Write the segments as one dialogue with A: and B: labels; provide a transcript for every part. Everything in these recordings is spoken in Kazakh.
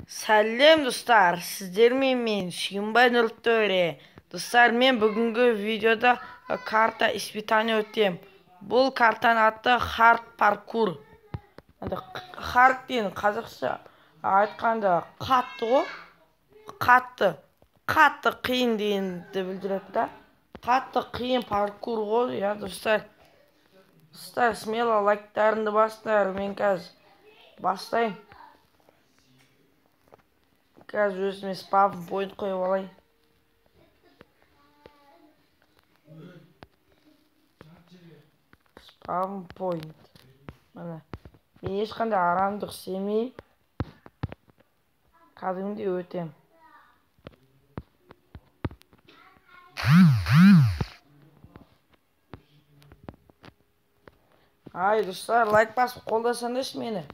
A: Сәлем достар, сіздермен мен Шүйінбай Нұртөре. Достар, мен бүгінгі видеода карта испытание өтем. Бұл картаның аты хард паркур. Хард дейін қазақша айтқанда қатты ғой. Қатты қиын дейінді білдіреді да. Қатты қиын паркур ғой, я достар. Достар, смело лайктарыңды басыңдар, мен қазір бастайын. Қазір өзіме спавн пойнт қойып алайын. Спавн пойнт. Міне. Мен ешқандай арамдық істемей кәдімгідей өтем. Ай, достар, лайк басып қолдасаңдаршы мені.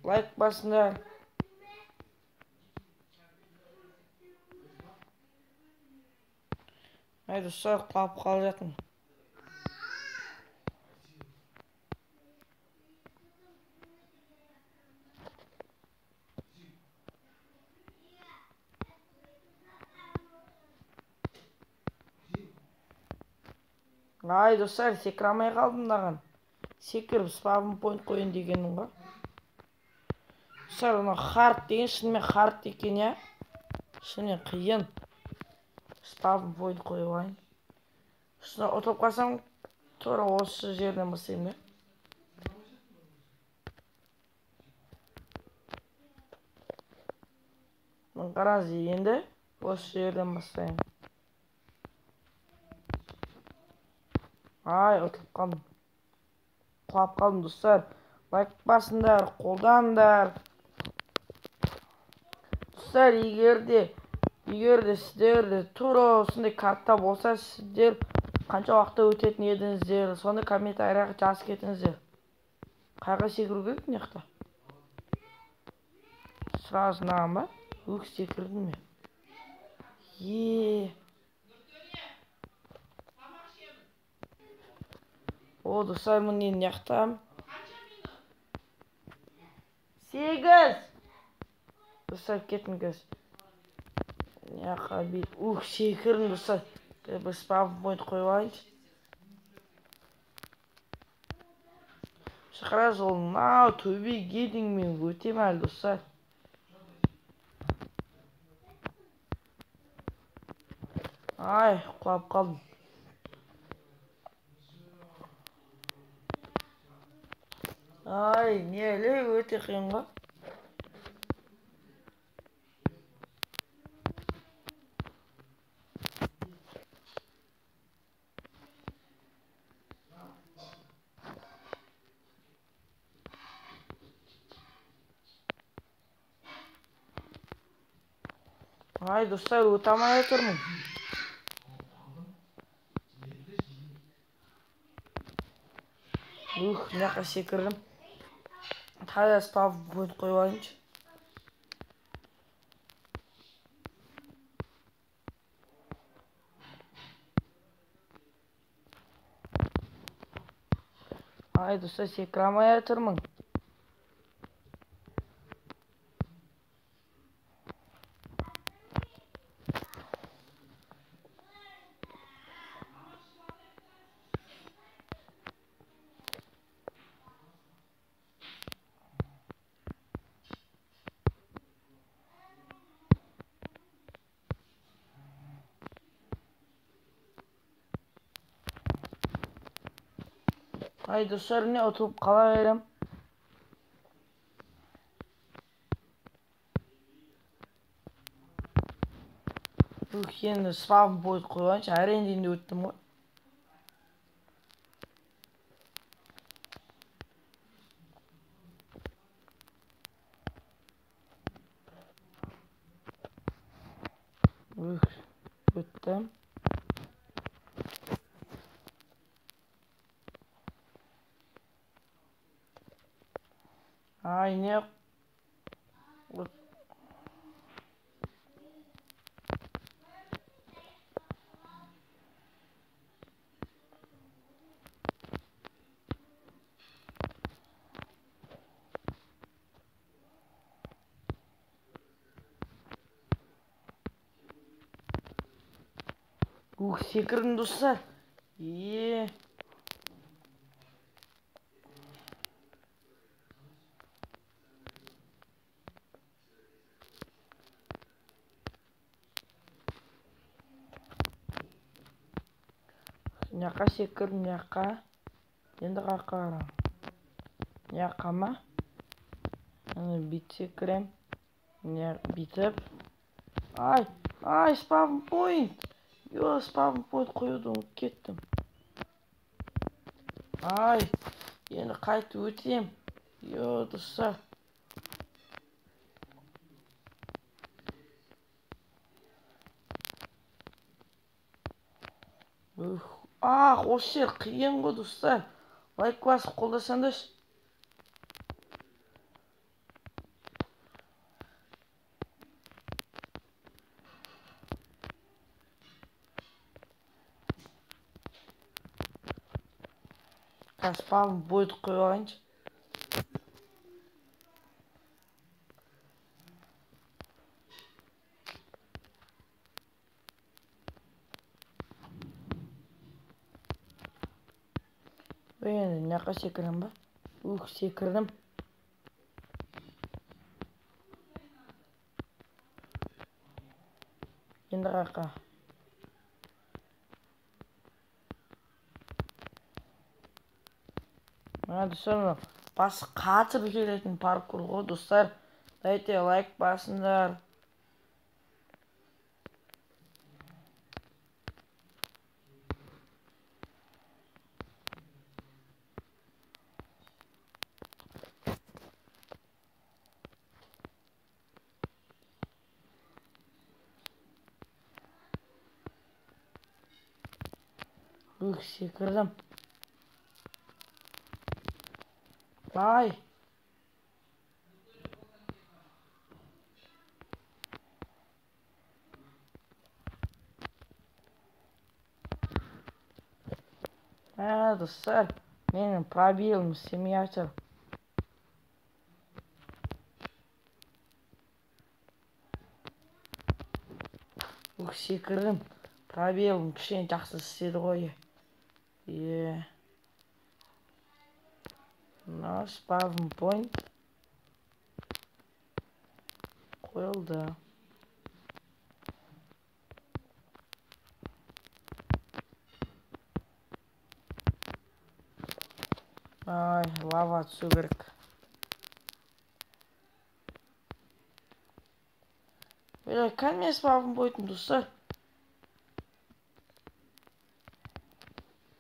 A: Лайк басыңдар. Ай, достар, құлап қалып жатырмын. Ай, достар, секіре алмай қалдым мынаған. Секіріп спавн пойнт қойын дегенім ғой. Достар, оны хард деген шынымен хард екен, я. Шынымен қиын. Спавн пойнт қойып алайын. Шына ұтылып қалсам, тура осы жерден бастаймын, да. Қараңыз, енді осы жерден бастаймын. Ай, ұтылып қалдым. Құлап қалдым, достар. Лайк басыңдар, қолданыңдар. Достар, егерде сіздерде тура осындай карта болса, сіздер қанша уақытта өтетін едіңіздер, соны комментарияға жазып кетіңіздер. Қайға секіру керек мына жақта? Сразу мынаған ба? Өк секірдім мен. О, достар, міне мына жақта 8. Достар, кетіңіз. Яқа бейт. Секірдім, достар. Бір спавн пойнт қойып алайыншы. Қараңыз, ол мынау төбеге дейін мен өтем әлі, достар. Ай, құлап қалдым. Ай, нелі өте қиын ғой. Ай, достар, өте алмай отырмын. Мына секірдім. Тағы спавн пойнт қойып алайыншы. Ай, достар, секіре алмай отырмын. Ай, достар, не ұтылып қала берем. Енді спавн пойнт қойғанша әрең дейін өттім ғой. Өттім. Ай, не? Секірдім достар. Мына секірдім, мына. Енді қаққа барам. Мына ма? Бүйтіп секірем. Бүйтіп. Ай, спавн пойнт. Спавн пойнт қоюды ұмытып кеттім. Енді қайтып өтем. Достар. Осы жер қиын ғой достар. Лайк басып қолдасаңдаршы. Спавн бойды қойып алайыншы. Енді мына секірем ба? Секірдім. Енді қаққа. Достар, басы қатып келетін паркур ғой достар. Дайте лайк басыңдар. Секірдім. Достар, менің пробелім істемей жатыр. Секірдім. Пробелім кішкене жақсы істеді ғой. Спавн пойнт қойылды. Лава түсу керек. Кәне спавн пойнтым достар.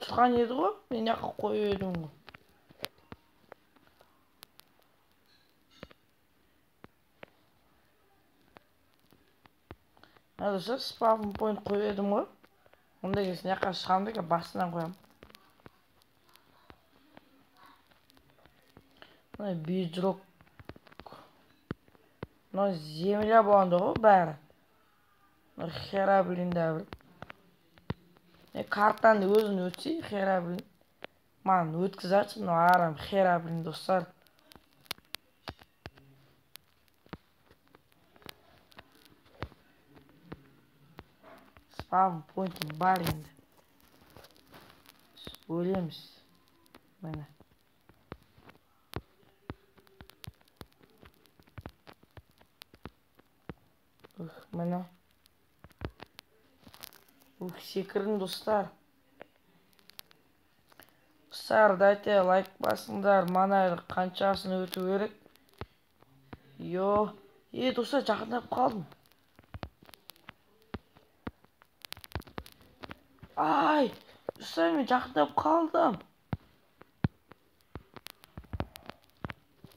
A: Тұрған еді ғой, мен жаққа қойып едім ғой. Достар, спавн пойнт қойып едім ғой. Онда келсін жаққа шығамын да басынан қоям. Бедрок. Земля болғанда ғой бәрі. Хера білін дәбір. Картаны өзін өтсе, хера білін. Маған өткіз атшы, арам хера білін достар. Спавн пойнтым бар енді. Өлеміз. Міне. Міне. Секірдім достар. Достар, дайте лайк басыңдар. Мана қаншасын өту керек. Достар, жақындап қалдым. Достар, мен жақындап қалдым.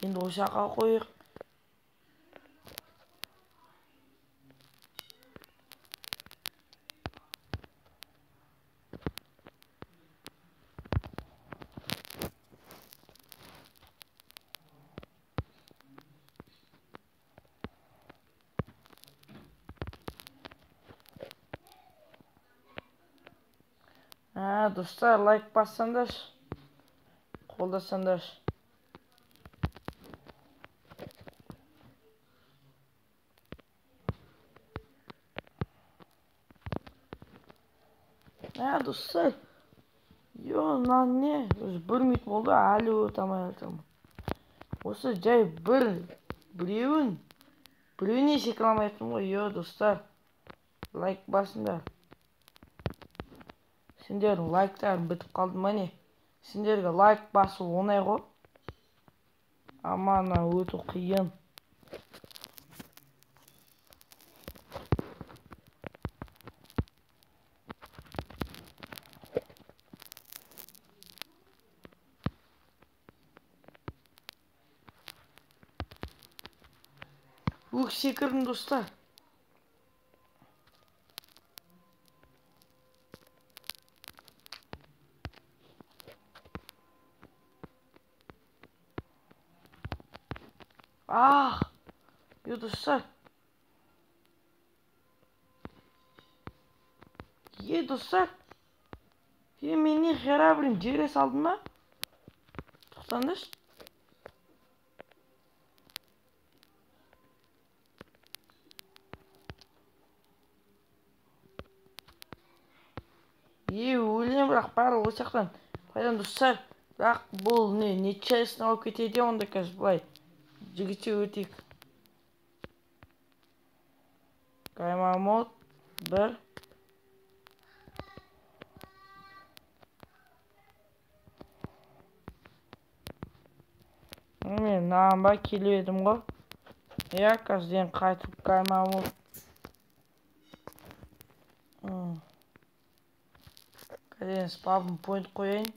A: Енді осы жаққа қойық. Достар, лайк бассаңдаршы. Қолдасаңдаршы. достар, мынаны не? Өзі 1 минут болды, әлі өте алмай жатырмын. Осы жай біреуіне секіре ғой, достар. Лайк басыңдар. Сендердің лайктарың бітіп қалды ма не? Сендерге лайк басу оңай ғой. Амана өту қиын. Секірдім, достар. Достар. Достар. Мен не херабрин жере салдым ма? Тоқтаңдаршы. Өлем, бірақ бәрі осы жақтан пайдан, достар. Бірақ бұл нечестно алып кетеді, онда қазір былай жігітше өтейік. Каймамот 1. Мен нағанба келіп едім ғой. Қазірден қайтып каймамот. Қазірден спавн point қойайын.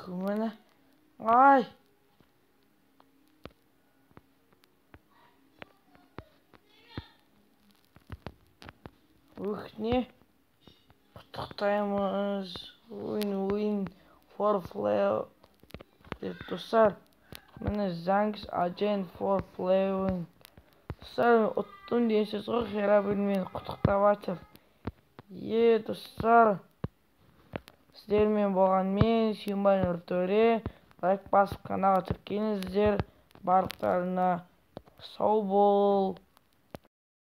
A: Мені. Не? Құттықтаймыз. Win for flavor. Достар, мені thanks again for flavoring. Достар, ұттым дейсіз ғой, херабрин мені құттықтап атыр. Достар, сіздермен болған мен, Симбай Нұртөре. Лайк басып каналға тіркеліңіздер. Барлықтарына сау бол.